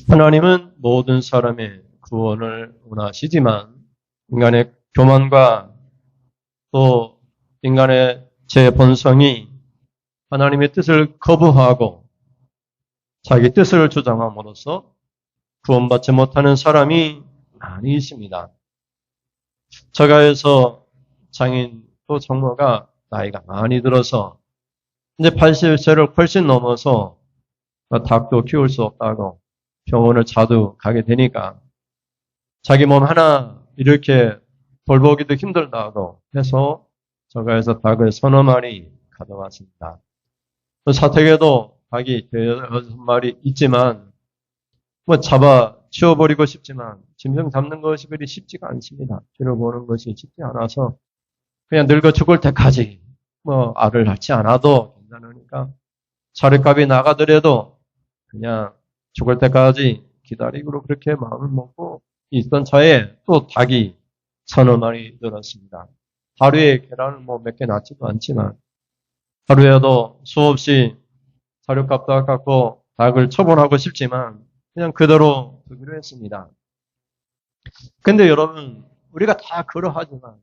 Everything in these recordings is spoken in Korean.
하나님은 모든 사람의 구원을 원하시지만 인간의 교만과 또 인간의 제 본성이 하나님의 뜻을 거부하고 자기 뜻을 주장함으로써 구원받지 못하는 사람이 많이 있습니다. 저가에서 장인 또 장모가 나이가 많이 들어서 이제 80세를 훨씬 넘어서 닭도 키울 수 없다고 병원을 자주 가게 되니까 자기 몸 하나 이렇게 돌보기도 힘들다고 해서 저가에서 닭을 3-4마리 가져왔습니다. 사택에도 닭이 6마리 있지만 잡아 치워버리고 싶지만 짐승 잡는 것이 그리 쉽지가 않습니다. 키워보는 것이 쉽지 않아서 그냥 늙어 죽을 때까지 알을 낳지 않아도 괜찮으니까 사료값이 나가더라도 그냥 죽을 때까지 기다리고 그렇게 마음을 먹고 있던 차에 또 닭이 3-4마리 늘었습니다. 하루에 계란을 몇 개 낳지도 않지만 하루에도 수없이 사료값도 아깝고 닭을 처분하고 싶지만 그냥 그대로 두기로 했습니다. 근데 여러분, 우리가 다 그러하지만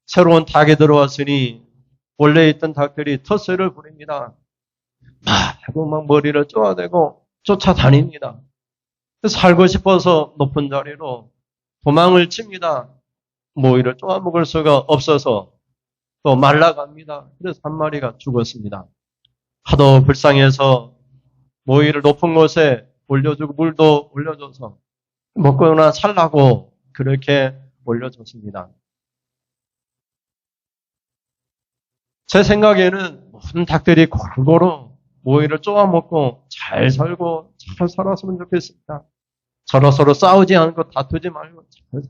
새로운 닭이 들어왔으니 원래 있던 닭들이 텃세를 부립니다. 막 머리를 쪼아대고 쫓아다닙니다. 살고 싶어서 높은 자리로 도망을 칩니다. 모이를 쪼아먹을 수가 없어서 또 말라갑니다. 그래서 1마리가 죽었습니다. 하도 불쌍해서 모이를 높은 곳에 올려주고 물도 올려줘서 먹거나 살라고 그렇게 올려줬습니다. 제 생각에는 모든 닭들이 골고루 모이를 쪼아먹고 잘 살고 잘 살았으면 좋겠습니다. 서로 싸우지 않고 다투지 말고 잘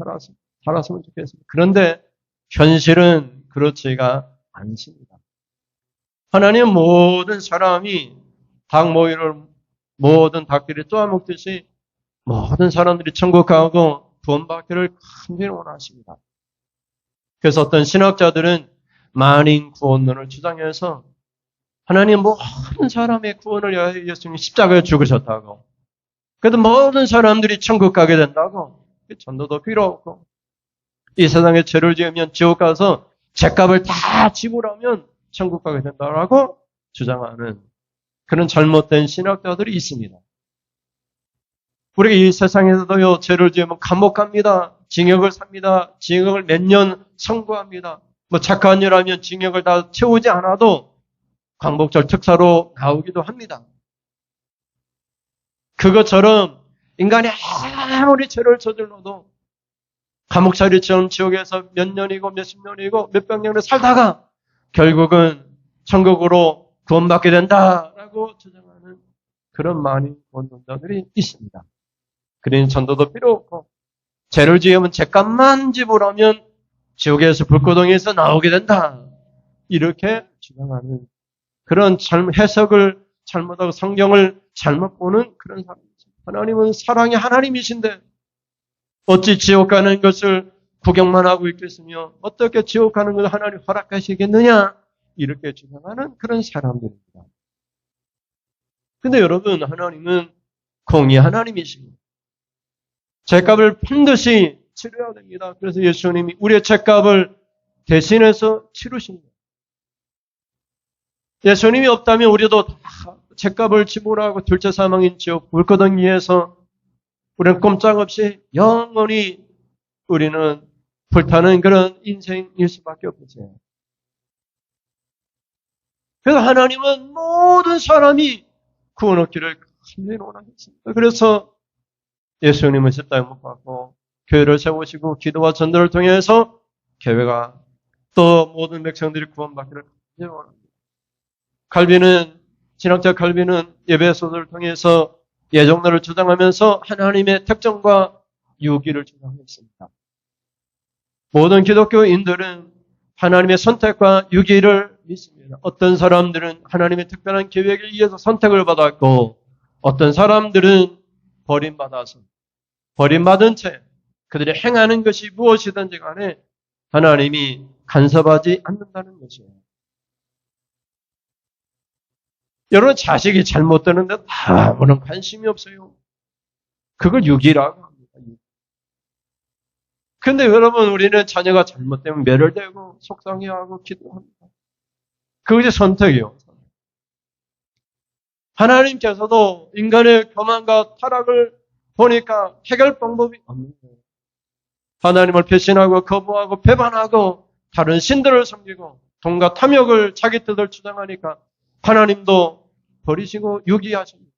살았으면 좋겠습니다. 그런데 현실은 그렇지가 않습니다. 하나님은 모든 사람이 닭 모이를 모든 닭들이 쪼아먹듯이 모든 사람들이 천국 가고 구원받기를 간절히 원하십니다. 그래서 어떤 신학자들은 만인 구원론을 주장해서 하나님 모든 사람의 구원을 위하여 예수님이 십자가에 죽으셨다고. 그래도 모든 사람들이 천국 가게 된다고. 전도도 필요 없고 이 세상에 죄를 지으면 지옥 가서 죄값을 다 지불하면 천국 가게 된다라고 주장하는 그런 잘못된 신학자들이 있습니다. 우리가 이 세상에서도요, 죄를 지으면 감옥 갑니다. 징역을 삽니다. 징역을 몇 년 선고합니다. 착한 일 하면 징역을 다 채우지 않아도 광복절 특사로 나오기도 합니다. 그것처럼 인간이 아무리 죄를 저질러도 감옥살이처럼 지옥에서 몇 년이고 몇십 년이고 몇백 년을 살다가 결국은 천국으로 구원받게 된다라고 주장하는 그런 많은 구원론자들이 있습니다. 그러니 전도도 필요 없고 죄를 지으면 죄값만 지불하면 지옥에서 불구덩이에서 나오게 된다. 이렇게 주장하는 그런 해석을 잘못하고 성경을 잘못 보는 그런 사람이죠. 하나님은 사랑의 하나님이신데 어찌 지옥 가는 것을 구경만 하고 있겠으며 어떻게 지옥 가는 것을 하나님 허락하시겠느냐 이렇게 주장하는 그런 사람들입니다. 근데 여러분 하나님은 공의 하나님이십니다. 죄값을 반드시 치러야 됩니다. 그래서 예수님이 우리의 죄값을 대신해서 치르십니다. 예수님이 없다면 우리도 다 죄값을 지불하고 둘째 사망인 지옥 불구덩이에서 우리는 꼼짝없이 영원히 우리는 불타는 그런 인생일 수밖에 없어요. 그래서 하나님은 모든 사람이 구원 얻기를 간절히 원하셨습니다. 그래서 예수님은 십자가에 못 박고 교회를 세우시고 기도와 전도를 통해서 교회가 또 모든 백성들이 구원받기를 간절히 원합니다. 신학자 칼빈은 예배소설을 통해서 예정론을 주장하면서 하나님의 특정과 유기를 주장했습니다. 모든 기독교인들은 하나님의 선택과 유기를 믿습니다. 어떤 사람들은 하나님의 특별한 계획을 위해서 선택을 받았고 어떤 사람들은 버림받은 채 그들이 행하는 것이 무엇이든지 간에 하나님이 간섭하지 않는다는 것이에요. 여러분 자식이 잘못되는데 아무런 관심이 없어요. 그걸 유기라고 합니다. 근데 여러분, 우리는 자녀가 잘못되면 매를대고 속상해하고 기도합니다. 그것이 선택이요. 하나님께서도 인간의 교만과 타락을 보니까 해결 방법이 없는 거예요. 하나님을 배신하고 거부하고 배반하고 다른 신들을 섬기고 돈과 탐욕을 자기 뜻을 주장하니까 하나님도 버리시고 유기하십니다.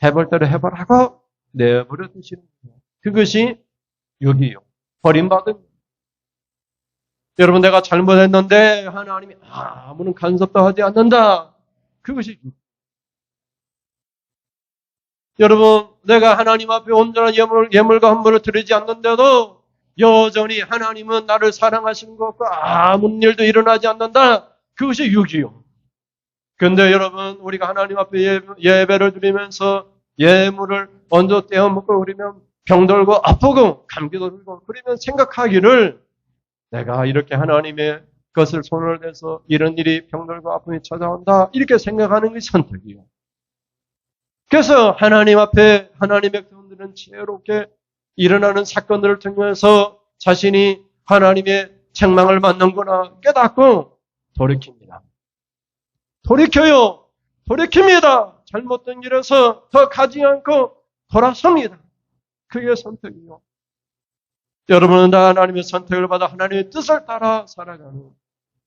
해볼 대로 해보라고 내버려 두시는 거예요. 그것이 유기요. 버림받은. 여러분, 내가 잘못했는데 하나님이 아무런 간섭도 하지 않는다. 그것이 유기. 여러분, 내가 하나님 앞에 온전한 예물과 헌물을 드리지 않는데도 여전히 하나님은 나를 사랑하시는 것 같고 아무 일도 일어나지 않는다. 그것이 유기요. 그런데 여러분, 우리가 하나님 앞에 예배를 드리면서 예물을 얹어 떼어 먹고 그러면 병들고 아프고 감기도 들고 그러면 생각하기를 내가 이렇게 하나님의 것을 손을 대서 이런 일이 병들고 아픔이 찾아온다. 이렇게 생각하는 게 선택이요. 그래서 하나님 앞에 하나님의 백성들은 지혜롭게 일어나는 사건들을 통해서 자신이 하나님의 책망을 받는구나 깨닫고 돌이킵니다. 돌이켜요. 돌이킵니다. 잘못된 길에서 더 가지 않고 돌아섭니다. 그게 선택이요. 여러분은 다 하나님의 선택을 받아 하나님의 뜻을 따라 살아가는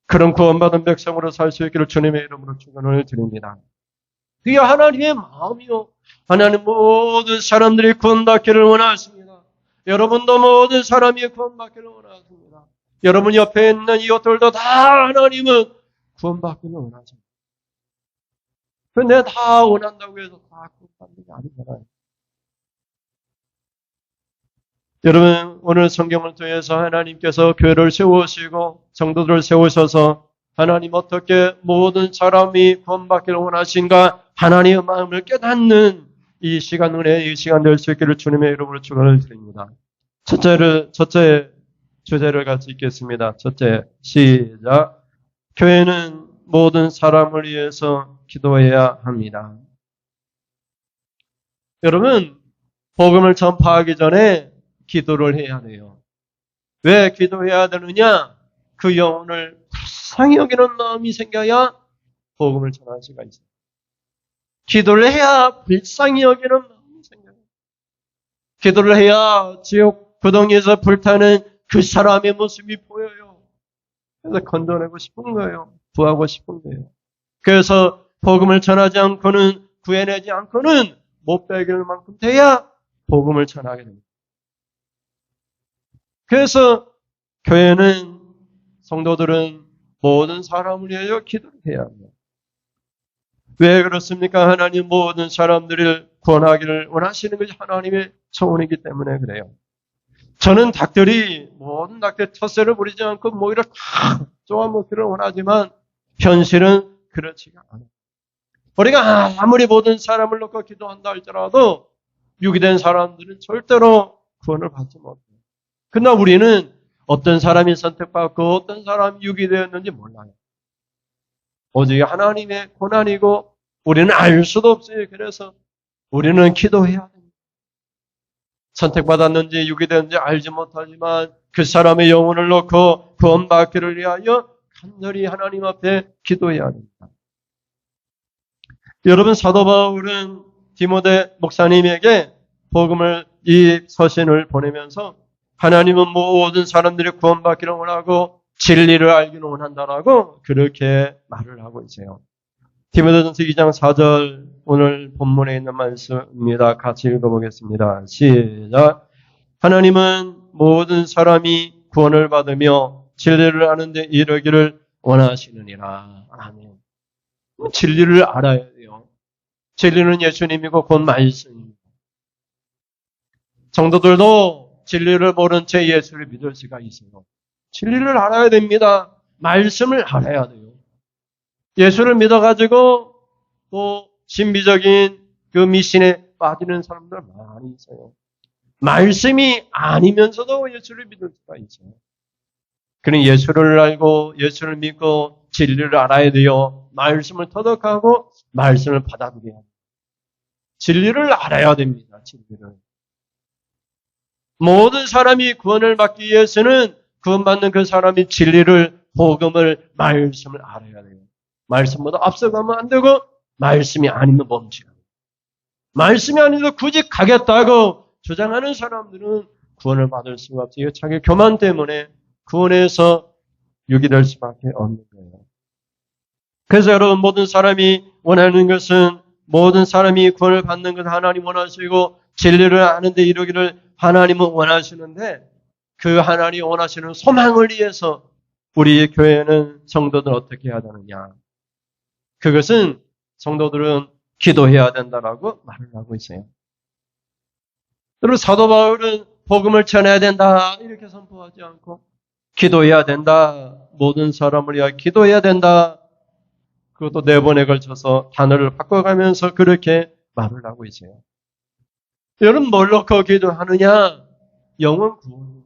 그런 구원받은 백성으로 살 수 있기를 주님의 이름으로 축원을 드립니다. 그게 하나님의 마음이요. 하나님 모든 사람들이 구원받기를 원하십니다. 여러분도 모든 사람이 구원받기를 원하십니다. 여러분 옆에 있는 이웃들도 다 하나님은 구원받기를 원하십니다. 근데 다 원한다고 해서 다 구원받는 게 아니잖아요. 여러분, 오늘 성경을 통해서 하나님께서 교회를 세우시고 성도들을 세우셔서 하나님 어떻게 모든 사람이 구원받기를 원하신가 하나님의 마음을 깨닫는 이 시간 은혜, 이 시간 될 수 있기를 주님의 이름으로 축원을 드립니다. 첫째 주제를 같이 읽겠습니다. 첫째, 시작. 교회는 모든 사람을 위해서 기도해야 합니다. 여러분, 복음을 전파하기 전에 기도를 해야 돼요. 왜 기도해야 되느냐? 그 영혼을 불쌍히 여기는 마음이 생겨야 복음을 전할 수가 있어요. 기도를 해야 불쌍히 여기는 마음이 생겨요. 기도를 해야 지옥 구덩이에서 불타는 그 사람의 모습이 보여요. 그래서 건져내고 싶은 거예요. 구하고 싶은 거예요. 그래서 복음을 전하지 않고는 구해내지 않고는 못 배길 만큼 돼야 복음을 전하게 됩니다. 그래서 교회는 성도들은 모든 사람을 위하여 기도를 해야 합니다. 왜 그렇습니까? 하나님 모든 사람들을 구원하기를 원하시는 것이 하나님의 소원이기 때문에 그래요. 저는 모든 닭들이 텃세를 부리지 않고 모이를 다 쪼아먹기를 원하지만 현실은 그렇지가 않아요. 우리가 아무리 모든 사람을 놓고 기도한다 할지라도 유기된 사람들은 절대로 구원을 받지 못해요. 그러나 우리는 어떤 사람이 선택받고 어떤 사람이 유기되었는지 몰라요. 오직 하나님의 고난이고 우리는 알 수도 없어요. 그래서 우리는 기도해야 됩니다. 선택받았는지 유기되었는지 알지 못하지만 그 사람의 영혼을 놓고 구원받기를 위하여 간절히 하나님 앞에 기도해야 됩니다. 여러분, 사도 바울은 디모데 목사님에게 복음을 이 서신을 보내면서 하나님은 모든 사람들이 구원받기를 원하고 진리를 알기를 원한다라고 그렇게 말을 하고 있어요. 디모데전서 2장 4절 오늘 본문에 있는 말씀입니다. 같이 읽어보겠습니다. 시작. 하나님은 모든 사람이 구원을 받으며 진리를 아는 데 이르기를 원하시느니라. 아멘. 진리를 알아야 돼요. 진리는 예수님이고 곧 말씀입니다. 성도들도 진리를 모른 채 예수를 믿을 수가 있어요. 진리를 알아야 됩니다. 말씀을 알아야 돼요. 예수를 믿어가지고 또 신비적인 그 미신에 빠지는 사람들 많이 있어요. 말씀이 아니면서도 예수를 믿을 수가 있어요. 그는 예수를 알고 예수를 믿고 진리를 알아야 돼요. 말씀을 터득하고 말씀을 받아들여야 돼요. 진리를 알아야 됩니다. 진리를. 모든 사람이 구원을 받기 위해서는 구원받는 그 사람이 진리를, 복음을, 말씀을 알아야 돼요. 말씀보다 앞서가면 안 되고 말씀이 아니면 멈춰야 돼요. 말씀이 아니면 굳이 가겠다고 주장하는 사람들은 구원을 받을 수가 없어요. 자기 교만 때문에 구원에서 유기될 수밖에 없는 거예요. 그래서 여러분, 모든 사람이 원하는 것은, 모든 사람이 구원을 받는 것을 하나님 원하시고 진리를 아는 데 이르기를 하나님은 원하시는데, 그 하나님 원하시는 소망을 위해서 우리 교회는 성도들 어떻게 해야 되느냐. 그것은 성도들은 기도해야 된다라고 말을 하고 있어요. 여러분, 사도 바울은 복음을 전해야 된다 이렇게 선포하지 않고 기도해야 된다. 모든 사람을 위하여 기도해야 된다. 그것도 4번에 걸쳐서 단어를 바꿔가면서 그렇게 말을 하고 있어요. 여러분, 뭘 놓고 기도하느냐? 영혼 구원.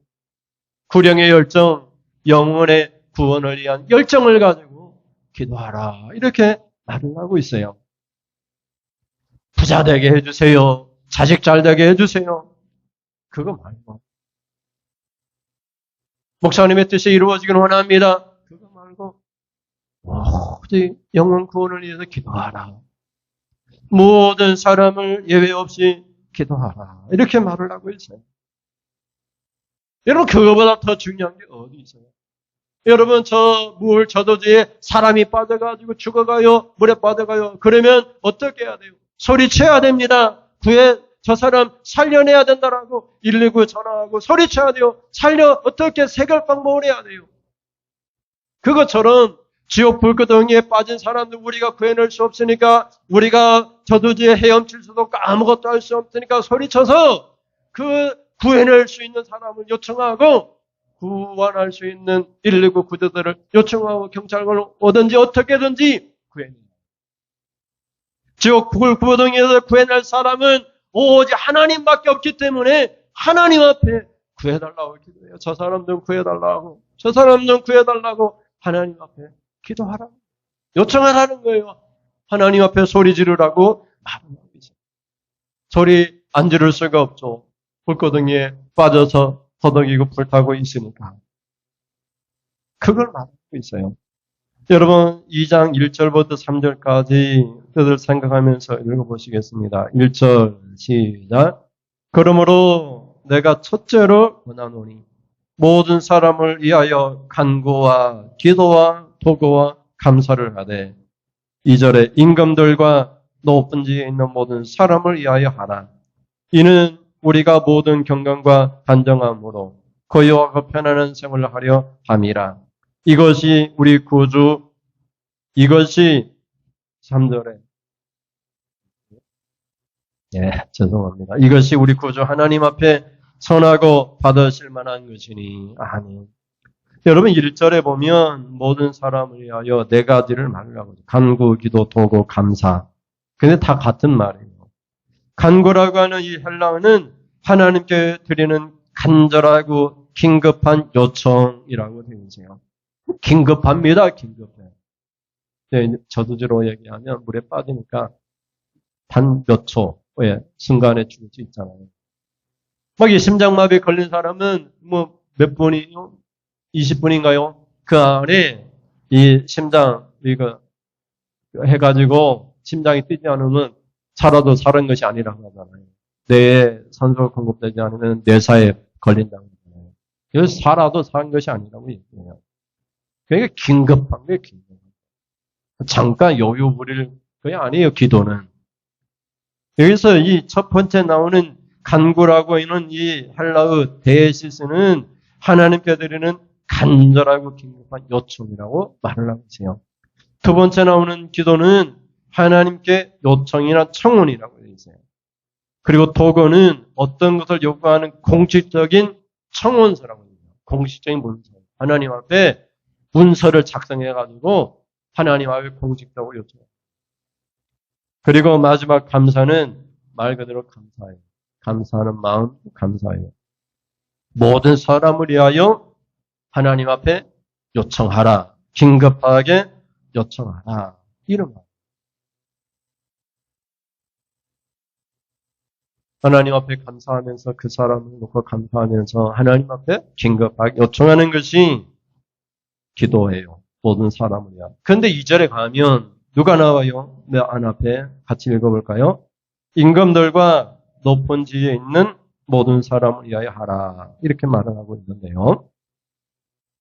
구령의 열정, 영혼의 구원을 위한 열정을 가지고 기도하라. 이렇게 말을 하고 있어요. 부자 되게 해주세요. 자식 잘 되게 해주세요. 그거 말고. 목사님의 뜻이 이루어지길 원합니다. 그거 말고 오직 영혼 구원을 위해서 기도하라. 모든 사람을 예외 없이 기도하라. 이렇게 말을 하고 있어요. 여러분, 그거보다 더 중요한 게 어디 있어요? 여러분, 저 물 저도지에 사람이 빠져가지고 죽어가요. 물에 빠져가요. 그러면 어떻게 해야 돼요? 소리쳐야 됩니다. 저 사람 살려내야 된다라고 119 전화하고 소리쳐야 돼요. 어떻게 해결 방법을 해야 돼요. 그것처럼 지옥 불구덩이에 빠진 사람들 우리가 구해낼 수 없으니까, 우리가 저도지에 헤엄칠 수도 없고 아무것도 할 수 없으니까 소리쳐서 그 구해낼 수 있는 사람을 요청하고, 구원할 수 있는 119 구조대를 요청하고 경찰관을 오든지 어떻게든지 구해내요. 지옥 불구덩이에서 구해낼 사람은 오직 하나님밖에 없기 때문에 하나님 앞에 구해달라고 기도해요. 저 사람 좀 구해달라고, 저 사람 좀 구해달라고 하나님 앞에 기도하라고 요청하라는 거예요. 하나님 앞에 소리 지르라고 말하고 있어요. 소리 안 지를 수가 없죠. 불구덩이에 빠져서 허덕이고 불타고 있으니까. 그걸 말하고 있어요. 여러분, 2장 1절부터 3절까지 뜻을 생각하면서 읽어보시겠습니다. 1절 시작. 그러므로 내가 첫째로 권하노니 모든 사람을 위하여 간구와 기도와 도구와 감사를 하되, 2절에 임금들과 높은 지에 있는 모든 사람을 위하여 하라. 이는 우리가 모든 경건과 단정함으로 거의와 편안한 생활을 하려 함이라. 이것이 우리 구주, 이것이 3절에 죄송합니다. 이것이 우리 구주 하나님 앞에 선하고 받으실 만한 것이니. 아멘. 여러분, 1절에 보면 모든 사람을 위하여 4가지를 말하고 있어요. 간구, 기도, 도구, 감사. 근데 다 같은 말이에요. 간구라고 하는 이 헬라어는 하나님께 드리는 간절하고 긴급한 요청이라고 되어 있어요. 긴급합니다. 긴급해. 저도지로 얘기하면 물에 빠지니까 단 몇 초의 순간에 죽을 수 있잖아요. 막 이 심장마비 걸린 사람은 뭐 몇 분이요? 20분인가요? 그 안에 이 심장 이거 해가지고 심장이 뛰지 않으면 살아도 사는 것이 아니라고 하잖아요. 뇌에 산소가 공급되지 않으면 뇌사에 걸린다고 하잖아요. 그래서 살아도 사는 것이 아니라고 얘기해요. 그러니까 긴급한 게 긴급한. 잠깐 여유 부릴 그게 아니에요. 기도는. 여기서 이 첫 번째 나오는 간구라고 하는 이 헬라어 데시스는 하나님께 드리는 간절하고 긴급한 요청이라고 말을 하고 있어요. 두 번째 나오는 기도는 하나님께 요청이나 청원이라고 되어 있어요. 그리고 도구는 어떤 것을 요구하는 공식적인 청원서라고 해요. 공식적인 문서. 하나님 앞에 문서를 작성해가지고 하나님 앞에 공식적으로 요청해요. 그리고 마지막 감사는 말 그대로 감사해요. 감사하는 마음, 감사해요. 모든 사람을 위하여 하나님 앞에 요청하라. 긴급하게 요청하라. 이런 말. 하나님 앞에 감사하면서 그 사람을 놓고 감사하면서 하나님 앞에 긴급하게 요청하는 것이 기도예요. 모든 사람을 위하여. 그런데 2절에 가면 누가 나와요? 내 안 앞에 같이 읽어볼까요? 임금들과 높은 지위에 있는 모든 사람을 위하여 하라. 이렇게 말을 하고 있는데요.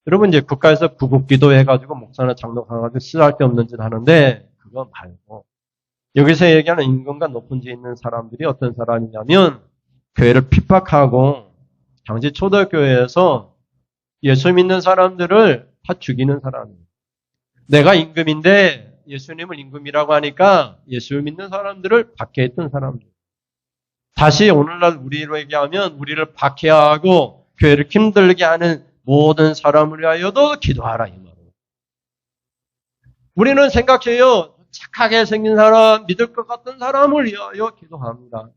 여러분 이제 국가에서 구국기도 해가지고 목사나 장로 가가지고 쓸데없는 짓 하는데 그거 말고 여기서 얘기하는 임금과 높은 지위에 있는 사람들이 어떤 사람이냐면 교회를 핍박하고 당시 초대교회에서 예수 믿는 사람들을 다 죽이는 사람이에요. 내가 임금인데 예수님을 임금이라고 하니까 예수를 믿는 사람들을 박해했던 사람들. 다시 오늘날 우리로 얘기하면 우리를 박해하고 교회를 힘들게 하는 모든 사람을 위하여도 기도하라 이 말이에요. 우리는 생각해요. 착하게 생긴 사람, 믿을 것 같은 사람을 위하여 기도합니다.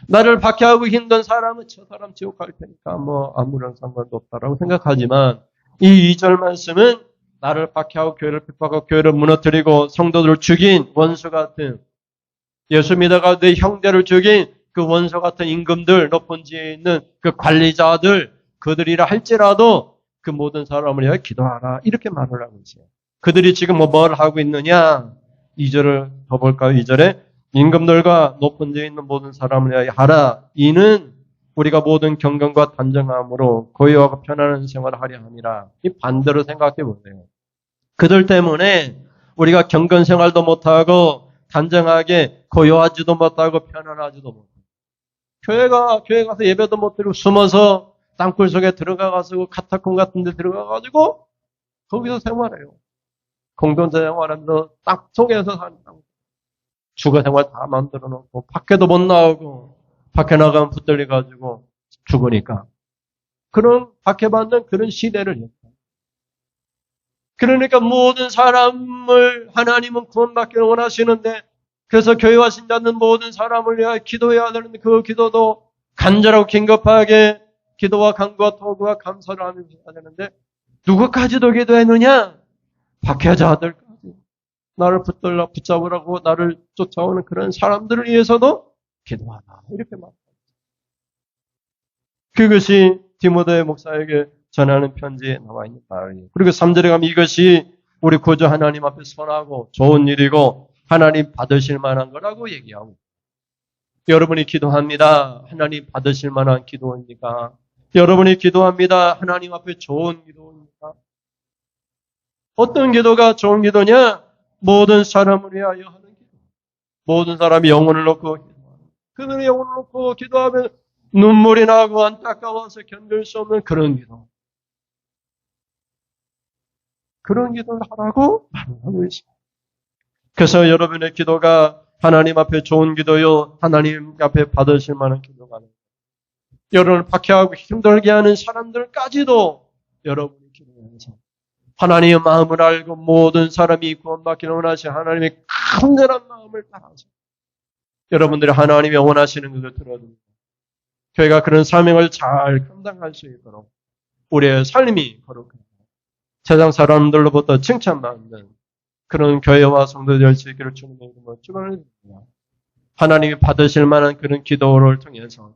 나를 박해하고 힘든 사람은 저 사람 지옥 갈 테니까 뭐 아무런 상관도 없다라고 생각하지만 이 2절 말씀은 나를 박해하고 교회를 핍박하고 교회를 무너뜨리고 성도들을 죽인 원수 같은 예수 믿어가 내 형제를 죽인 그 원수 같은 임금들 높은 지에 있는 그 관리자들 그들이라 할지라도 그 모든 사람을 위하여 기도하라 이렇게 말을 하고 있어요. 그들이 지금 뭘 하고 있느냐 2절을 더 볼까요? 2절에 임금들과 높은 지에 있는 모든 사람을 위하여 하라. 이는 우리가 모든 경건과 단정함으로 고요하고 편안한 생활을 하려 함이라. 이 반대로 생각해 보세요. 그들 때문에 우리가 경건 생활도 못하고 단정하게 고요하지도 못하고 편안하지도 못하고 교회 가서 예배도 못 드리고 숨어서 땅굴 속에 들어가가지고 카타콤 같은 데 들어가가지고 거기서 생활해요. 공동체 생활하면서 땅 속에서 사는 땅. 주거 생활 다 만들어 놓고 밖에도 못 나오고 밖에 나가면 붙들려 가지고 죽으니까 그런 박해받는 그런 시대를 했다. 그러니까 모든 사람을 하나님은 구원받기를 원하시는데 그래서 교회와 신자는 모든 사람을 위하여 기도해야 되는데 그 기도도 간절하고 긴급하게 기도와 간구와 토구와 감사를 하면서 해야 되는데 누구까지도 기도했느냐? 박해자들까지. 나를 붙잡으라고 나를 쫓아오는 그런 사람들을 위해서도 기도하라. 이렇게 말합니다. 그것이 디모데 목사에게 전하는 편지에 나와 있는 말이에요. 그리고 3절에 가면 이것이 우리 구주 하나님 앞에 선하고 좋은 일이고 하나님 받으실 만한 거라고 얘기하고 여러분이 기도합니다. 하나님 받으실 만한 기도입니까? 여러분이 기도합니다. 하나님 앞에 좋은 기도입니까? 어떤 기도가 좋은 기도냐? 모든 사람을 위하여 하는 기도. 모든 사람이 영혼을 놓고 기도하는. 그들의 영혼을 놓고 기도하면 눈물이 나고 안타까워서 견딜 수 없는 그런 기도. 그런 기도를 하라고 말하고 있어요. 그래서 여러분의 기도가 하나님 앞에 좋은 기도요. 하나님 앞에 받으실 만한 기도가 아닙니다. 여러분을 박해하고 힘들게 하는 사람들까지도 여러분이 기도하면서 하나님의 마음을 알고 모든 사람이 구원받기를 원하시는 하나님의 간절한 마음을 따라서 여러분들이 하나님이 원하시는 것을 들어줍니다. 교회가 그런 사명을 잘 감당할 수 있도록 우리의 삶이 거룩하고 세상 사람들로부터 칭찬받는 그런 교회와 성도들 될 수 있기를 주님의 이름으로 축원합니다. 하나님이 받으실 만한 그런 기도를 통해서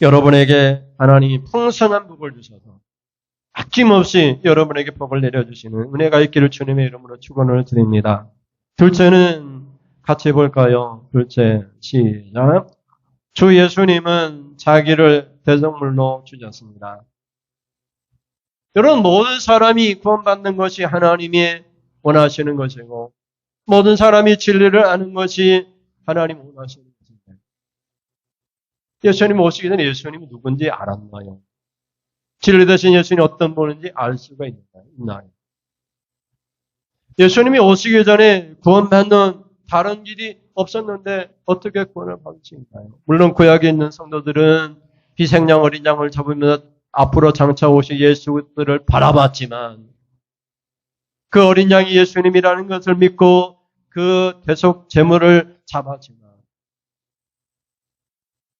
여러분에게 하나님이 풍성한 복을 주셔서 아낌없이 여러분에게 복을 내려주시는 은혜가 있기를 주님의 이름으로 축원을 드립니다. 둘째는 같이 볼까요? 둘째, 시작. 주 예수님은 자기를 대성물로 주셨습니다. 여러분 모든 사람이 구원받는 것이 하나님이 원하시는 것이고 모든 사람이 진리를 아는 것이 하나님 원하시는 것입니다. 예수님 오시기 전에 예수님이 누군지 알았나요? 진리 대신 예수님이 어떤 분인지 알 수가 있나요? 예수님이 오시기 전에 구원받는 다른 길이 없었는데 어떻게 구원을 받으신가요? 물론 구약에 있는 성도들은 희생양 어린 양을 잡으면서 앞으로 장차 오실 예수들을 바라봤지만 그 어린 양이 예수님이라는 것을 믿고 그 대속 제물을 잡았지만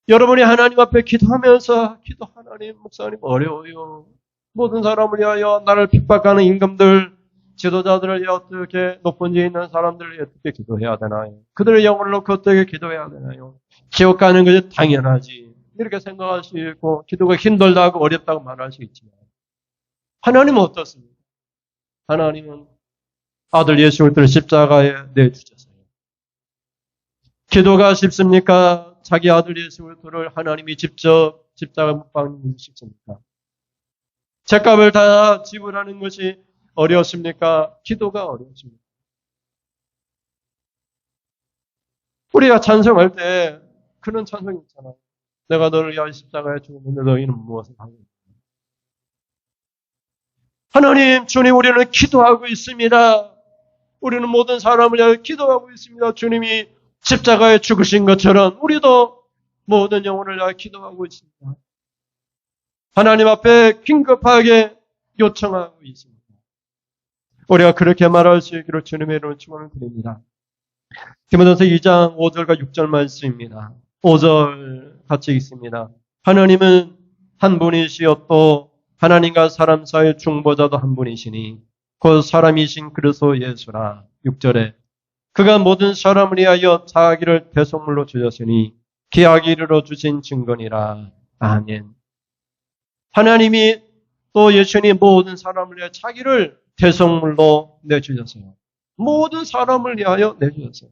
여러분이 하나님 앞에 기도하면서 기도 하나님 목사님 어려워요. 모든 사람을 위하여 나를 핍박하는 임금들 지도자들을 어떻게 높은 데 있는 사람들을 어떻게 기도해야 되나요? 그들의 영혼을 놓고 어떻게 기도해야 되나요? 지옥 가는 것이 당연하지. 이렇게 생각할 수 있고 기도가 힘들다고 어렵다고 말할 수 있지만 하나님은 어떻습니까? 하나님은 아들 예수 그리스도를 십자가에 내주셨어요. 기도가 쉽습니까? 자기 아들 예수 그리스도를 하나님이 직접 십자가 못 박는 것이 쉽습니까? 죗값을 다 지불하는 것이 어려웠습니까? 기도가 어려웠습니까? 우리가 찬송할 때 그런 찬송이 있잖아요. 내가 너를 위하여 십자가에 죽었는데 너희는 무엇을 하고 있냐. 하나님, 주님, 우리는 기도하고 있습니다. 우리는 모든 사람을 위하여 기도하고 있습니다. 주님이 십자가에 죽으신 것처럼 우리도 모든 영혼을 위하여 기도하고 있습니다. 하나님 앞에 긴급하게 요청하고 있습니다. 우리가 그렇게 말할 수 있기를 주님의 이름으로 축원을 드립니다. 디모데전서 2장 5절과 6절 말씀입니다. 5절 같이 읽습니다. 하나님은 한 분이시요 또 하나님과 사람 사이의 중보자도 한 분이시니 곧 사람이신 그리스도 예수라. 6절에 그가 모든 사람을 위하여 자기를 대속물로 주셨으니 기하기 이르러 주신 증거니라. 아멘. 하나님이 또 예수님이 모든 사람을 위하여 자기를 대속물로 내주셨어요. 모든 사람을 위하여 내주셨어요.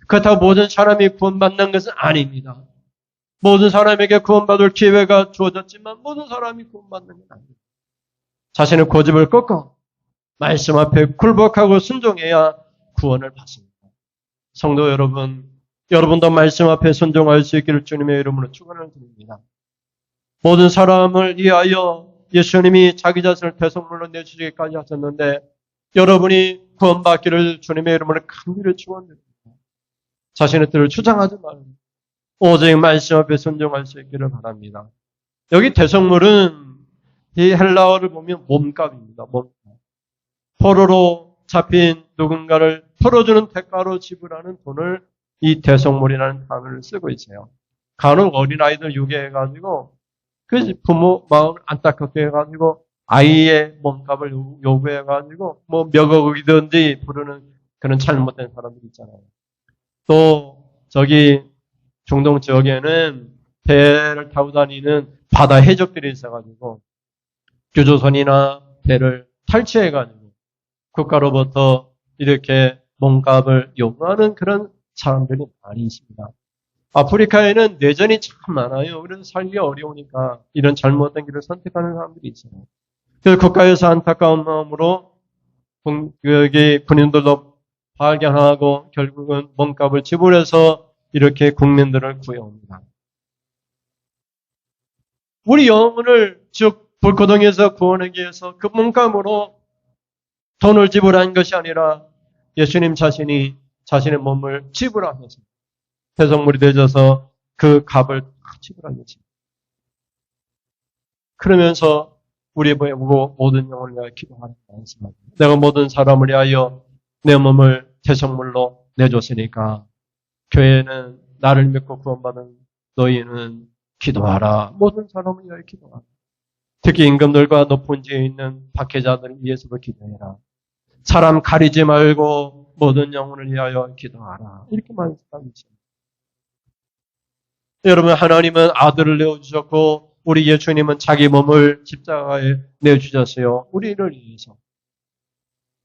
그렇다고 모든 사람이 구원받는 것은 아닙니다. 모든 사람에게 구원받을 기회가 주어졌지만 모든 사람이 구원받는 건 아닙니다. 자신의 고집을 꺾어 말씀 앞에 굴복하고 순종해야 구원을 받습니다. 성도 여러분, 여러분도 말씀 앞에 순종할 수 있기를 주님의 이름으로 축원을 드립니다. 모든 사람을 위하여 예수님이 자기 자신을 대속물로 내주시기까지 하셨는데 여러분이 구원받기를 주님의 이름으로 간절히 축원드립니다. 자신의 뜻을 주장하지 말고 오직 말씀 앞에 순종할 수 있기를 바랍니다. 여기 대속물은 이 헬라어를 보면 몸값입니다. 몸값. 포로로 잡힌 누군가를 풀어주는 대가로 지불하는 돈을 이 대속물이라는 단어를 쓰고 있어요. 간혹 어린아이들 유괴해가지고 그 부모 마음을 안타깝게 해가지고 아이의 몸값을 요구해가지고 뭐 몇억이든지 부르는 그런 잘못된 사람들 있잖아요. 또 저기 중동 지역에는 배를 타고 다니는 바다 해적들이 있어가지고 교조선이나 배를 탈취해가지고 국가로부터 이렇게 몸값을 요구하는 그런 사람들이 많이 있습니다. 아프리카에는 내전이 참 많아요. 그래서 살기 어려우니까 이런 잘못된 길을 선택하는 사람들이 있어요. 그래서 국가에서 안타까운 마음으로 여기 군인들도 발견하고 결국은 몸값을 지불해서 이렇게 국민들을 구해옵니다. 우리 영혼을 즉 불고동에서 구원하기 위해서 그 몸값으로 돈을 지불한 것이 아니라 예수님 자신이 자신의 몸을 지불하면서 대속물이 되어서 그 값을 지불한 것입니다. 그러면서 우리 보고 모든 영혼을 위하여 기도하는 말씀입니다. 내가 모든 사람을 위하여 내 몸을 대속물로 내줬으니까 교회는 나를 믿고 구원받은 너희는 기도하라. 모든 사람을 위하여 기도하라. 특히 임금들과 높은 지에 있는 박해자들을 위해서도 기도해라. 사람 가리지 말고 모든 영혼을 위하여 기도하라. 이렇게 말씀하고 있습니다. 여러분, 하나님은 아들을 내어주셨고 우리 예수님은 자기 몸을 십자가에 내어주셨어요. 우리를 위해서.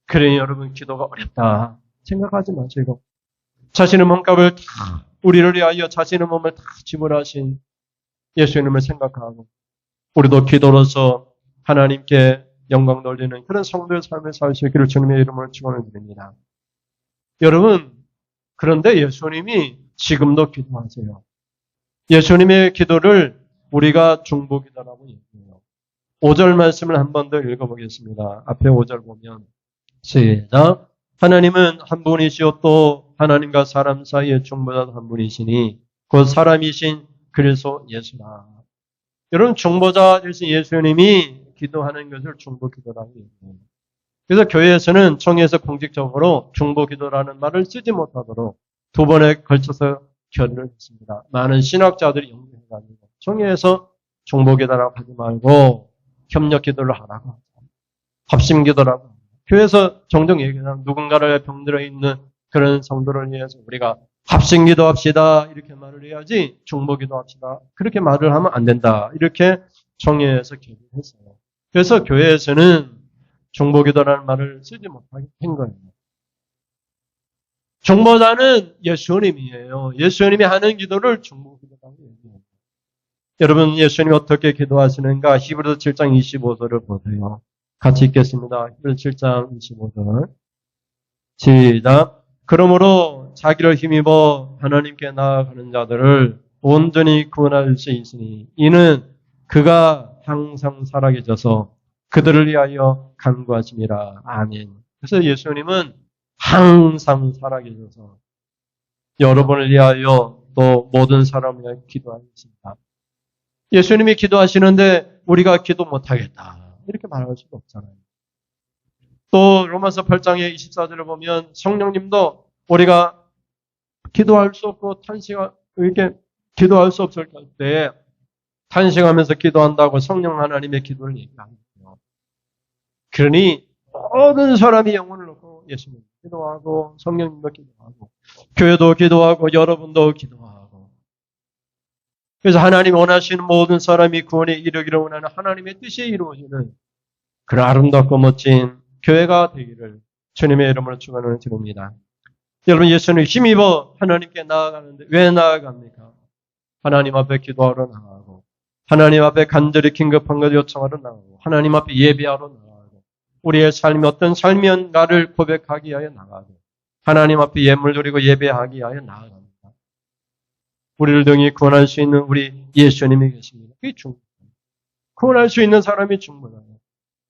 그러니 여러분 기도가 어렵다 생각하지 마시고 자신의 몸값을 다 우리를 위하여 자신의 몸을 다 지불하신 예수님을 생각하고 우리도 기도로서 하나님께 영광 돌리는 그런 성도의 삶을 살 수 있기를 주님의 이름으로 축원을 드립니다. 여러분, 그런데 예수님이 지금도 기도하세요. 예수님의 기도를 우리가 중보기도라고 얘기해요. 5절 말씀을 한 번 더 읽어보겠습니다. 앞에 5절 보면 시작. 하나님은 한 분이시요 또 하나님과 사람 사이의 중보자도 한 분이시니 곧 사람이신 그리스도 예수라. 여러분, 중보자 되신 예수님이 기도하는 것을 중보기도라고 얘기해요. 그래서 교회에서는 총회에서 공식적으로 중보기도라는 말을 쓰지 못하도록 두 번에 걸쳐서 결의를 했습니다. 많은 신학자들이 연구해가지고 총회에서 중보기도라고 하지 말고 협력기도를 하라고 합니다. 합심기도라고 합니다. 교회에서 종종 얘기하는 누군가를 병들어 있는 그런 성도를 위해서 우리가 합심 기도합시다 이렇게 말을 해야지 중보 기도합시다 그렇게 말을 하면 안 된다 이렇게 정예에서 기도했어요. 그래서 교회에서는 중보 기도라는 말을 쓰지 못하게 한 거예요. 중보자는 예수님이에요. 예수님이 하는 기도를 중보 기도라고 얘기해요. 여러분 예수님이 어떻게 기도하시는가 히브리서 7장 25절을 보세요. 같이 읽겠습니다. 히브리서 7장 25절 시작. 그러므로 자기를 힘입어 하나님께 나아가는 자들을 온전히 구원할 수 있으니 이는 그가 항상 살아계셔서 그들을 위하여 간구하심이라. 아멘. 그래서 예수님은 항상 살아계셔서 여러분을 위하여 또 모든 사람을 위하여 기도하십니다. 예수님이 기도하시는데 우리가 기도 못하겠다 이렇게 말할 수도 없잖아요. 또 로마서 8장의 24절을 보면 성령님도 우리가 기도할 수 없고 이렇게 기도할 수 없을 때 탄식하면서 기도한다고 성령 하나님의 기도를 얘기합니다. 그러니 모든 사람이 영혼을 놓고 예수님 기도하고 성령님도 기도하고 교회도 기도하고 여러분도 기도하고 그래서 하나님이 원하시는 모든 사람이 구원에 이르기를 원하는 하나님의 뜻이 이루어지는 그런 아름답고 멋진 교회가 되기를 주님의 이름으로 축원을 드립니다. 여러분 예수님 힘입어 하나님께 나아가는데 왜 나아갑니까? 하나님 앞에 기도하러 나가고 하나님 앞에 간절히 긴급한 것 요청하러 나가고 하나님 앞에 예배하러 나가고 우리의 삶이 어떤 삶이었나를 고백하기 위하여 나가고 하나님 앞에 예물 드리고 예배하기 위하여 나아갑니다. 우리를 등이 구원할 수 있는 우리 예수님이 계십니다. 그게 충분해요. 구원할 수 있는 사람이 충분해요.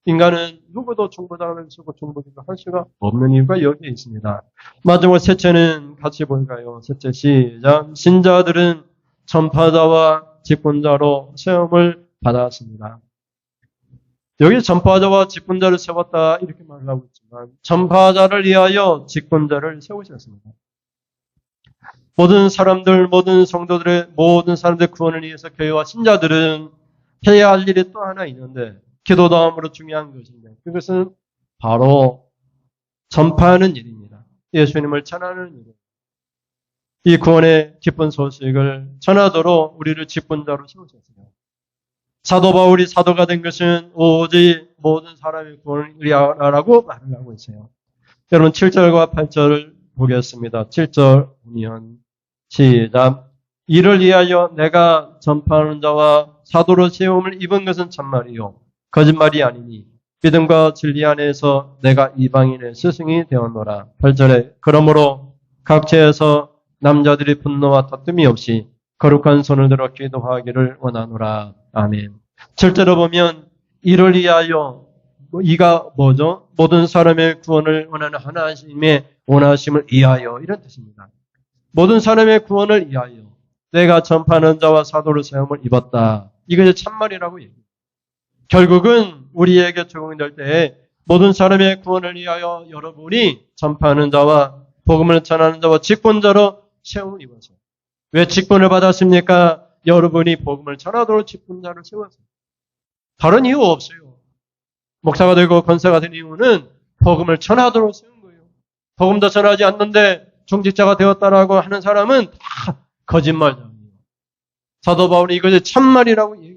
인간은 누구도 중보자를 쓰고 중보기도 할 수가 없는 이유가 여기에 있습니다. 마지막 셋째는 같이 볼까요? 셋째 시작. 신자들은 전파자와 직분자로 세움을 받았습니다. 여기 전파자와 직분자를 세웠다 이렇게 말을 하고 있지만 전파자를 위하여 직분자를 세우셨습니다. 모든 사람들, 모든 성도들의 모든 사람들의 구원을 위해서 교회와 신자들은 해야 할 일이 또 하나 있는데 기도 다음으로 중요한 것인데 그것은 바로 전파하는 일입니다. 예수님을 전하는 일입니다. 이 구원의 기쁜 소식을 전하도록 우리를 직분자로 세우셨어요. 사도 바울이 사도가 된 것은 오직 모든 사람의 구원을 위하라고 말을 하고 있어요. 여러분 7절과 8절을 보겠습니다. 7절 보면 시작. 이를 위하여 내가 전파하는 자와 사도로 세움을 입은 것은 참말이요 거짓말이 아니니 믿음과 진리 안에서 내가 이방인의 스승이 되었노라. 8절에 그러므로 각처에서 남자들이 분노와 다툼이 없이 거룩한 손을 들어 기도하기를 원하노라. 아멘. 7절로 보면 이를 위하여 이가 뭐죠? 모든 사람의 구원을 원하는 하나님의 원하심을 위하여 이런 뜻입니다. 모든 사람의 구원을 위하여 내가 전파하는 자와 사도로 세움을 입었다. 이것이 참말이라고 얘기합니다. 결국은 우리에게 적용될 때에 모든 사람의 구원을 위하여 여러분이 전파하는 자와 복음을 전하는 자와 직분자로 세움을 입었어요. 왜 직분을 받았습니까? 여러분이 복음을 전하도록 직분자를 세웠어요. 다른 이유 없어요. 목사가 되고 권사가 된 이유는 복음을 전하도록 세운 거예요. 복음도 전하지 않는데 중직자가 되었다라고 하는 사람은 다 거짓말이에요. 사도 바울이 이것이 참말이라고 얘기해요.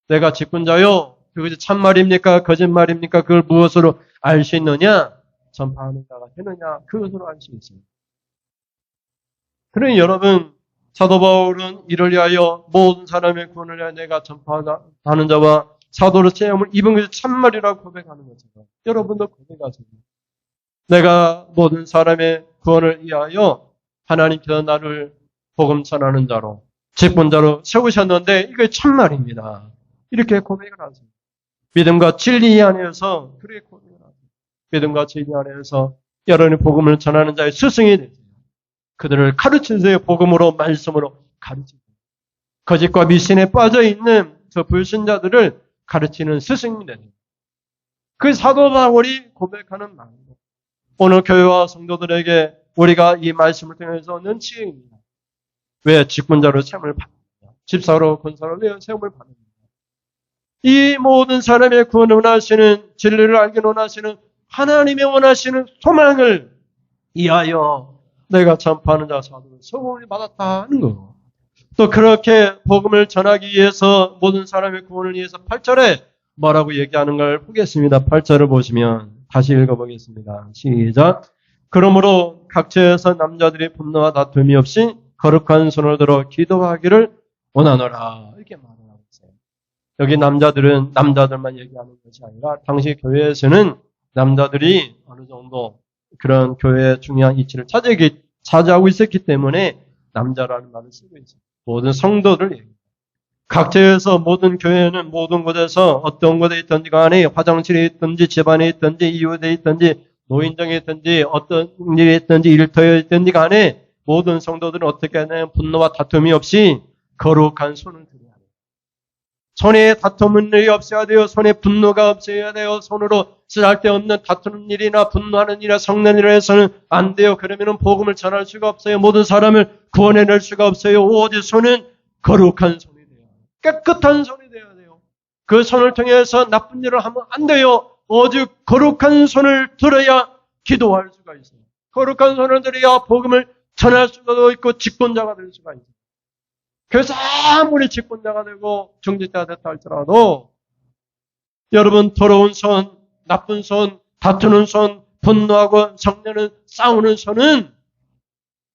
내가 직분자요. 그것이 참말입니까? 거짓말입니까? 그걸 무엇으로 알 수 있느냐? 전파하는 자가 되느냐? 그것으로 알 수 있어요. 그러니 여러분, 사도 바울은 이를 위하여 모든 사람의 구원을 위하여 내가 전파하는 자와 사도로 체험을 입은 것이 참말이라고 고백하는 것처럼 여러분도 고백하세요. 내가 모든 사람의 구원을 위하여 하나님께서 나를 복음 전하는 자로 직분자로 세우셨는데 이게 참말입니다. 이렇게 고백을 하세요. 믿음과 진리 안에서 그렇게 고백을 하세요. 믿음과 진리 안에서 여러분이 복음을 전하는 자의 스승이 되세요. 그들을 가르치세요. 복음으로 말씀으로 가르치세요. 거짓과 미신에 빠져있는 저 불신자들을 가르치는 스승이 되세요. 그 사도 바울이 고백하는 말입니다. 오늘 교회와 성도들에게 우리가 이 말씀을 통해서 얻는 지혜입니다. 왜 직분자로 세움을 받습니다. 집사로 권사로 왜 세움을 받습니다. 이 모든 사람의 구원을 원하시는, 진리를 알기 원하시는 하나님의 원하시는 소망을 이하여 내가 전파하는 자 사도를 소원을 받았다 하는 거. 또 그렇게 복음을 전하기 위해서 모든 사람의 구원을 위해서 8절에 뭐라고 얘기하는 걸 보겠습니다. 8절을 보시면 다시 읽어보겠습니다. 시작. 그러므로 각처에서 남자들이 분노와 다툼이 없이 거룩한 손을 들어 기도하기를 원하노라. 이렇게 말하고 있어요. 여기 남자들은 남자들만 얘기하는 것이 아니라 당시 교회에서는 남자들이 어느 정도 그런 교회의 중요한 위치를 차지하고 있었기 때문에 남자라는 말을 쓰고 있어요. 모든 성도들 얘기합니다. 각처에서 모든 교회는 모든 곳에서 어떤 곳에 있든지 간에 화장실에 있든지 집안에 있든지 이웃에 있든지 노인정에 있든지 어떤 일에 있든지 일터에 있든지 간에 모든 성도들은 어떻게 하냐면 분노와 다툼이 없이 거룩한 손을 들어야 돼요. 손에 다투는 일이 없어야 돼요. 손에 분노가 없어야 돼요. 손으로 쓸데없는 다투는 일이나 분노하는 일이나 성난 일을 해서는 안 돼요. 그러면 복음을 전할 수가 없어요. 모든 사람을 구원해낼 수가 없어요. 오직 손은 거룩한 손이 돼요. 깨끗한 손이 돼야 돼요. 그 손을 통해서 나쁜 일을 하면 안 돼요. 오직 거룩한 손을 들어야 기도할 수가 있어요. 거룩한 손을 들어야 복음을 전할 수가 있고 직분자가 될 수가 있어요. 그래서 아무리 직분자가 되고 중직자가 됐다 할지라도 여러분 더러운 손, 나쁜 손, 다투는 손, 분노하고 성내는 싸우는 손은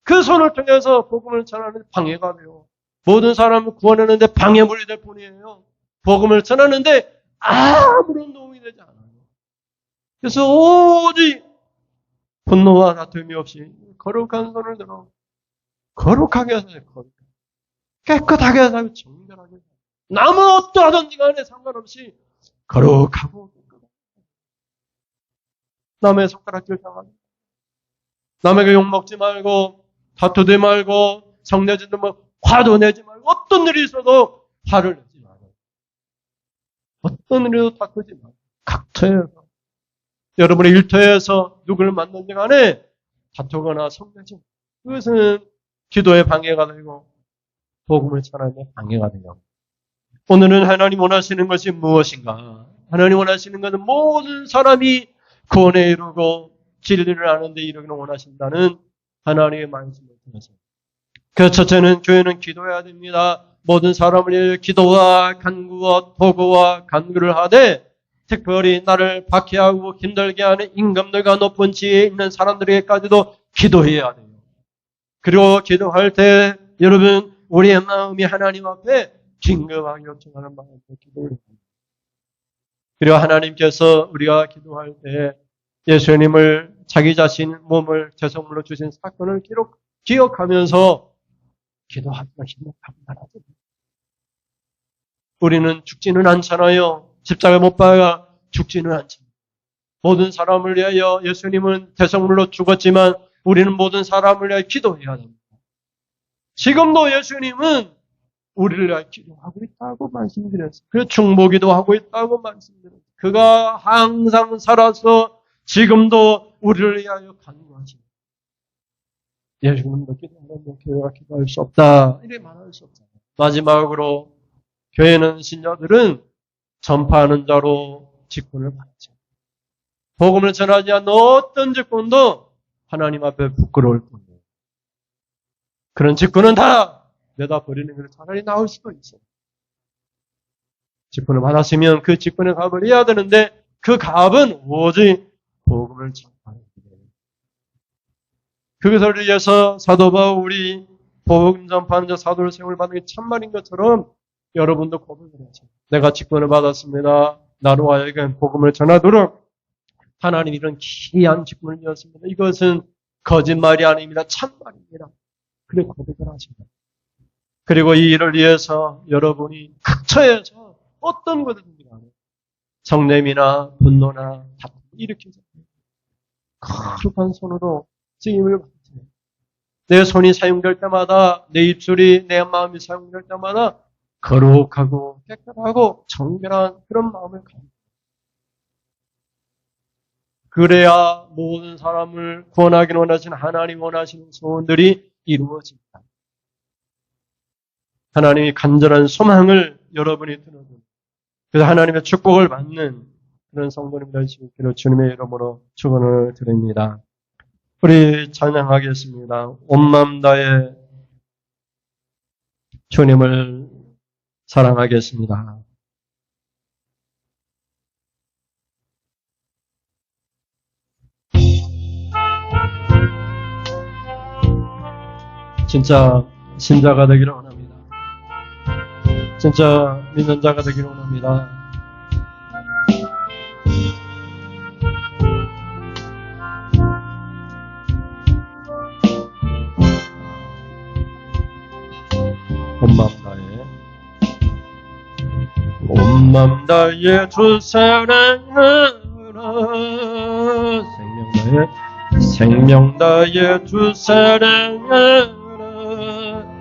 그 손을 통해서 복음을 전하는 데 방해가 돼요. 모든 사람을 구원하는데 방해물이 될 뿐이에요. 복음을 전하는데 아무런 도움이 되지 않아요. 그래서 오직 분노와 다툼이 없이 거룩한 손을 들어 거룩하게 하세요. 깨끗하게 하세요. 정결하게 하세요. 남은 어떠하든지 간에 상관없이 거룩하고 깨끗하게 남의 손가락질 당하고 남에게 욕먹지 말고 다투지 말고 성내지도 말고 화도 내지 말고 어떤 일이 있어도 화를 내지 말고 어떤 일에도 다투지 말고 각처에서 여러분의 일터에서 누구를 만나든지 간에 다투거나 성내지 말고 그것은 기도에 방해가 되고 복음을 전하는데 방해가 돼요. 오늘은 하나님 원하시는 것이 무엇인가? 하나님 원하시는 것은 모든 사람이 구원에 이르고 진리를 아는데 이르기를 원하신다는 하나님의 말씀을 통해서. 그 첫째는 교회는 기도해야 됩니다. 모든 사람을 위해 기도와 간구와 도구와 간구를 하되 특별히 나를 박해하고 힘들게 하는 임금들과 높은 지혜에 있는 사람들에게까지도 기도해야 돼요. 그리고 기도할 때 여러분 우리의 마음이 하나님 앞에 긴급하게 요청하는 마음으로 기도를 합니다. 그리고 하나님께서 우리가 기도할 때 예수님을 자기 자신 몸을 제성물로 주신 사건을 기억하면서 기도하기가 힘들합니다. 우리는 죽지는 않잖아요. 십자가에 못 박아 죽지는 않잖아요. 모든 사람을 위하여 예수님은 대성물로 죽었지만 우리는 모든 사람을 위하여 기도해야 됩니다. 지금도 예수님은 우리를 위하여 기도하고 있다고 말씀드렸어요. 그 중보기도 하고 있다고 말씀드렸어요. 그가 항상 살아서 지금도 우리를 위하여 간구하십니다. 예수님도 기도하는데 교회가 기도할 수 없다. 이렇게 말할 수 없잖아요. 마지막으로 교회는 신자들은 전파하는 자로 직분을 받죠. 복음을 전하지 않는 어떤 직분도 하나님 앞에 부끄러울 뿐이에요. 그런 직분은 다 내다 버리는 게 차라리 나을 수도 있어요. 직분을 받았으면 그 직분의 값을 해야 되는데 그 값은 오직 복음을 전파하는 길이에요. 그것을 위해서 사도 바울이 복음 전파하는 자 사도를 세움을 받는 게 참말인 것처럼 여러분도 고백을 하죠. 내가 직분을 받았습니다. 나로 하여금 복음을 전하도록 하나님 이런 귀한 직분을 주었습니다. 이것은 거짓말이 아닙니다. 참말입니다. 그래 고백을 하십니다. 그리고 이 일을 위해서 여러분이 각처에서 어떤 것이든지 간에 성냄이나 분노나 다툼 일으키죠. 거룩한 손으로 쓰임을 받으세요. 내 손이 사용될 때마다 내 입술이 내 마음이 사용될 때마다 거룩하고 깨끗하고 정결한 그런 마음을 가집니다. 그래야 모든 사람을 구원하기 원하시는 하나님 원하시는 소원들이 이루어집니다. 하나님이 간절한 소망을 여러분이 들어줍니다. 그래서 하나님의 축복을 받는 그런 성도님 될 수 있기를 주님의 이름으로 축원을 드립니다. 우리 찬양하겠습니다. 온 마음 다해 주님을 사랑하겠습니다. 진짜 신자가 되기를 원합니다. 진짜 믿는 자가 되기를 원합니다. 온 마음 다해 주 사랑하라. 생명 다해 주 사랑하라.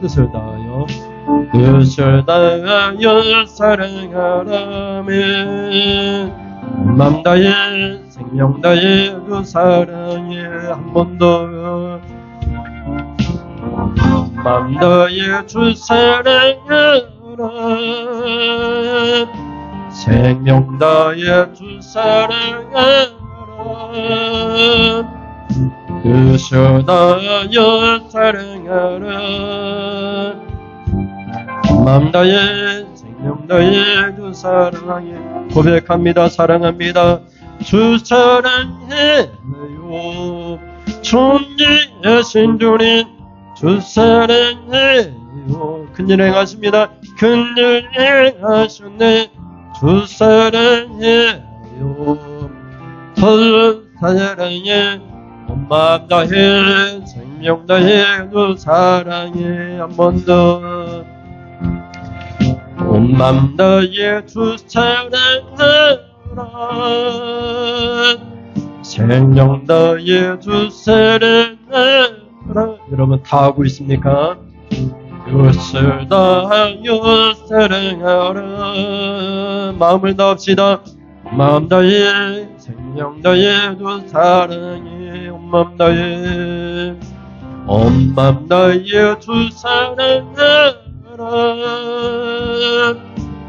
뜻을 다하여 사랑하라면 온 마음 다해 생명 다해 주 사랑해. 한 번 더 마음 다해 주 사랑하라. 생명 다해 주 사랑하라. 뜻을 다하여 사랑하라. 마음 다해 생명 다해 주 사랑해. 고백합니다. 사랑합니다. 주 사랑해요. 존귀하신 주님 주 사랑해요. 큰일 행하십니다. 큰일 행하셨네. 주 사랑해요. 주 사랑해. 온 마음 다해 생명 다해 주 사랑해. 한 번 더 온 마음 다해 주 사랑하라. 생명 다해 주 사랑하라. 여러분 다 하고 있습니까? 뜻을 다하여 사랑하라. 마음을 다합시다. 마음 다해 생명 다해 주 사랑해. 온 마음 다해 주 사랑하라.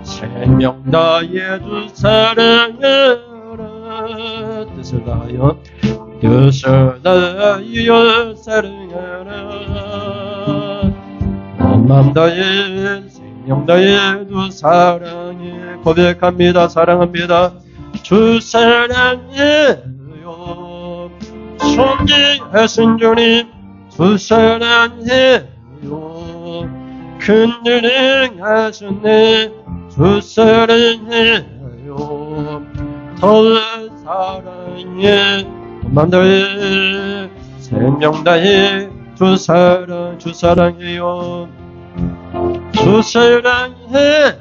생명 다해 주 사랑하라. 뜻을 다하여 사랑하라. 온 마음 다해 생명 다해 주 사랑해. 고백합니다. 사랑합니다. 주 사랑해요. 존귀하신 주님 주 사랑해요. 큰일 행하셨네. 주 사랑해요. 더 사랑해. 마음 다해 생명 다해 주 사랑해요. 주 사랑해요.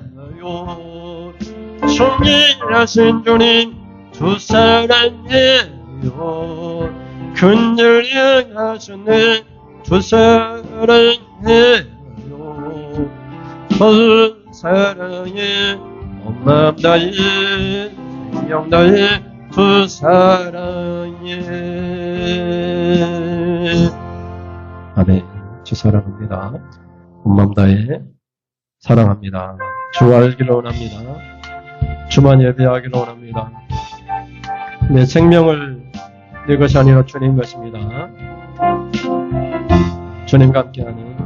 존귀하신 주님 주 사랑해요. 큰일 행하셨네. 주 사랑해요. 주 사랑해. 온 마음 다해 생명 다해 주 사랑해. 아멘. 주 사랑합니다. 온 마음 다해 사랑합니다. 주 알기를 원합니다. 주만 예배하기를 원합니다. 내 생명을 내 것이 아니라 주님 것입니다. 주님과 함께하는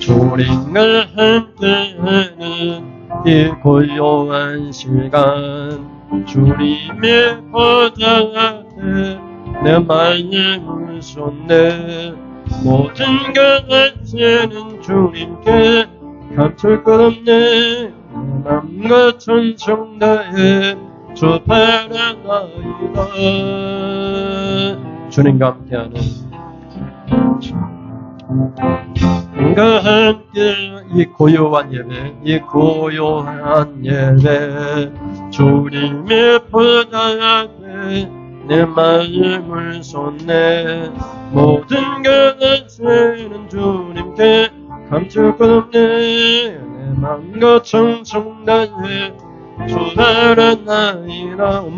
주님과 함께하는 이 고요한 시간 주님의 보좌 앞에 내 마음을 쏟네. 모든 것은 주님께 감출 것 없네. 내 맘과 천성 다해 주 바라나이다. 주님과 함께하는 주님과 함께 이 고요한 예배 주님의 보좌 앞에 내 마음을 쏟네. 모든 것은 주님께 감출 것 없네. 내 맘과 청청 다해 주 바라나이다. 온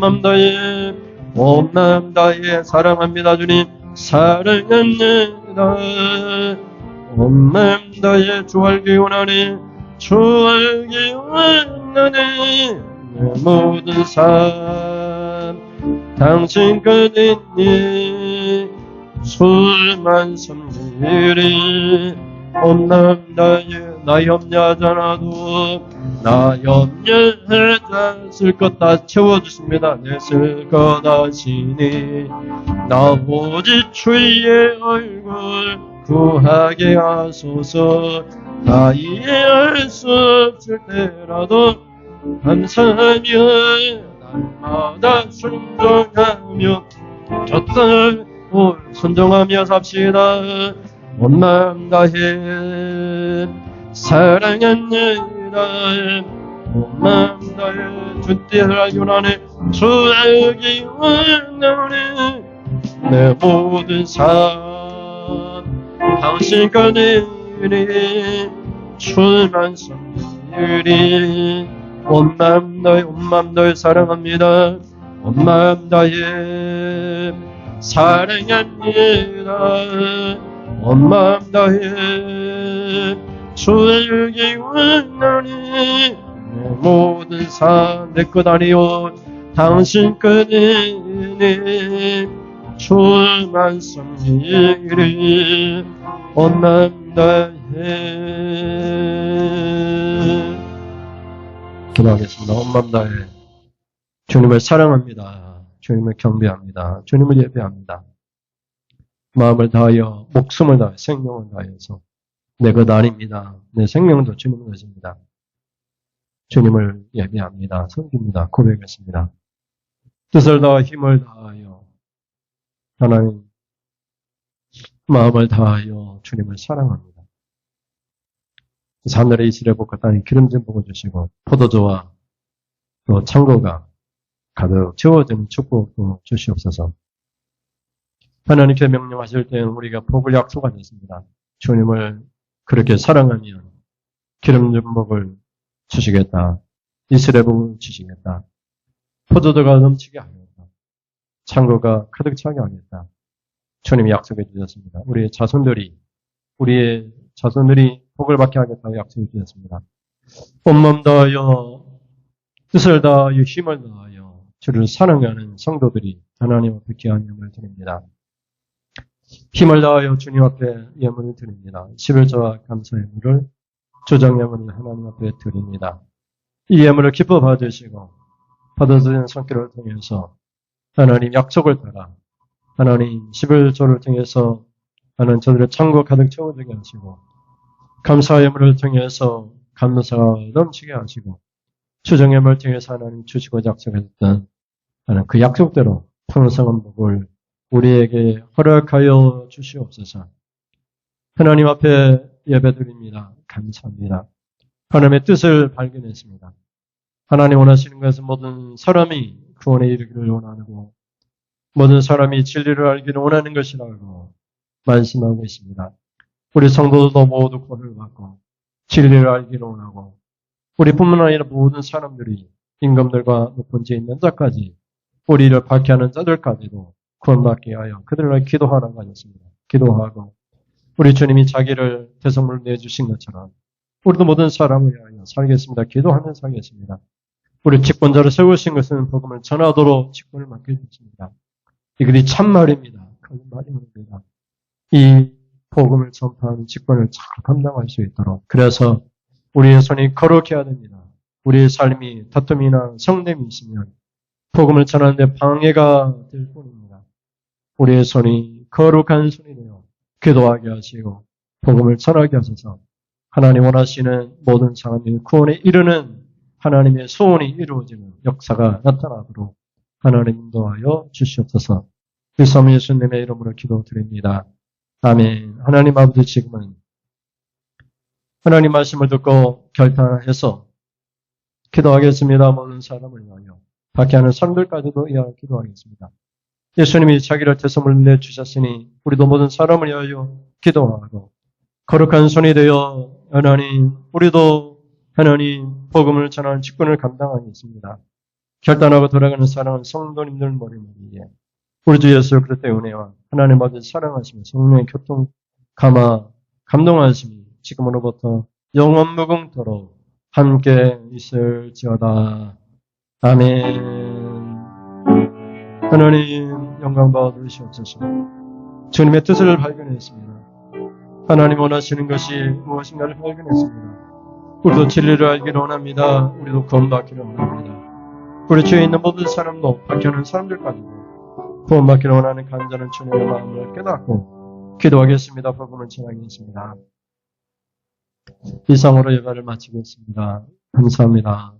마음 다해 사랑합니다. 주님 사랑합니다. 온 마음 다해 주 알기 원하니 주 알기 원하니 내 모든 삶 당신 끝이니 술만 섬기리 온남 나 염려하잖아도 나 염려해자 쓸 것 다 채워주십니다. 내 쓸 것 하시니 나 오직 주의 얼굴 구하게 하소서. 다 이해할 수 없을 때라도 감사하며 날마다 순종하며 젖을 순종하며 삽시다. 온 마음 다해 사랑합니다. 온 마음 다해 주 뜻을 알기원하네. 주의 기원하네. 내 모든 삶 당신 거니니 주만 섬기리. 온 마음 다해 사랑합니다. 온 마음 다해 사랑합니다. 온 마음 다해 주의 기원하니 내 모든 삶 내 것 아니요 당신 것이니 주만 섬기리. 온 마음 다해 기도하겠습니다. 온 마음 다해 주님을 사랑합니다. 주님을 경배합니다. 주님을 예배합니다. 마음을 다하여 목숨을 다하여 생명을 다해서 내 것 아닙니다. 내 생명도 주님 것입니다. 주님을 예배합니다. 섬깁니다. 고백했습니다. 뜻을 다하여 힘을 다하여 하나님 마음을 다하여 주님을 사랑합니다. 하늘의 이스라엘 복과 땅에 기름진 복을 주시고 포도주와 또 창고가 가득 채워지는 축복도 주시옵소서. 하나님께 명령하실 때는 우리가 복을 약속하셨습니다. 주님을 그렇게 사랑하면 기름진 복을 주시겠다. 이스라엘 복을 주시겠다. 포도주가 넘치게 하겠다. 창고가 가득 차게 하겠다. 주님이 약속해 주셨습니다. 우리의 자손들이 복을 받게 하겠다고 약속해 주셨습니다. 온몸 다하여 뜻을 다하여 힘을 다하여 주를 사랑하는 성도들이 하나님 앞에 귀한 예물을 드립니다. 힘을 다하여 주님 앞에 예물을 드립니다. 11조와 감사 예물을 조정 예물을 하나님 앞에 드립니다. 이 예물을 기뻐 받으시고 받아들이는 손길을 통해서 하나님 약속을 따라 하나님 11조를 통해서 하나님 저들의 창고 가득 채워지게 하시고 감사 예물을 통해서 감사가 넘치게 하시고 조정 예물을 통해서 하나님 주시고 약속했던 하나님 그 약속대로 풍성한 복을 우리에게 허락하여 주시옵소서. 하나님 앞에 예배드립니다. 감사합니다. 하나님의 뜻을 발견했습니다. 하나님 원하시는 것은 모든 사람이 구원에 이르기를 원하고 모든 사람이 진리를 알기를 원하는 것이라고 말씀하고 있습니다. 우리 성도들도 모두 구원을 받고 진리를 알기를 원하고 우리뿐만 아니라 모든 사람들이 임금들과 높은 지 있는 자까지 우리를 박해하는 자들까지도 구원받게 하여 그들을 위해 기도하라고 하셨습니다. 기도하고 우리 주님이 자기를 대성물로 내주신 것처럼 우리도 모든 사람을 위하여 살겠습니다. 기도하며 살겠습니다. 우리 직분자를 세우신 것은 복음을 전하도록 직분을 맡겨주십니다. 이것이 참말입니다. 거짓말입니다. 이 복음을 전파하는 직분을 잘 감당할 수 있도록 그래서 우리의 손이 거룩해야 됩니다. 우리의 삶이 다툼이나 성냄이 있으면 복음을 전하는데 방해가 될 뿐입니다. 우리의 손이 거룩한 손이 되어 기도하게 하시고 복음을 전하게 하셔서 하나님 원하시는 모든 사람이 구원에 이르는 하나님의 소원이 이루어지는 역사가 나타나도록 하나님 인도하여 주시옵소서. 그리스도 예수님의 이름으로 기도드립니다. 아멘. 하나님 아버지 지금은 하나님 말씀을 듣고 결단해서 기도하겠습니다. 모든 사람을 위하여 박해하는 사람들까지도 위하여 기도하겠습니다. 예수님이 자기를 대성물로 내주셨으니 우리도 모든 사람을 위하여 기도하고 거룩한 손이 되어 하나님 우리도 하나님 복음을 전하는 직분을 감당하겠습니다. 결단하고 돌아가는 사랑은 성도님들 머리머리에 우리 주 예수 그리스도의 은혜와 하나님 아버지 사랑하시며 성령의 교통 감화 감동하심이 지금으로부터 영원 무궁토록 함께 있을지어다. 아멘. 하나님 영광 받으시옵소서. 주님의 뜻을 발견했습니다. 하나님 원하시는 것이 무엇인가를 발견했습니다. 우리도 진리를 알기를 원합니다. 우리도 구원받기를 원합니다. 우리 주위에 있는 모든 사람도 박혀있는 사람들까지도 구원받기를 원하는 간절한 주님의 마음을 깨닫고 기도하겠습니다. 부분을 전하겠습니다. 이상으로 예배를 마치겠습니다. 감사합니다.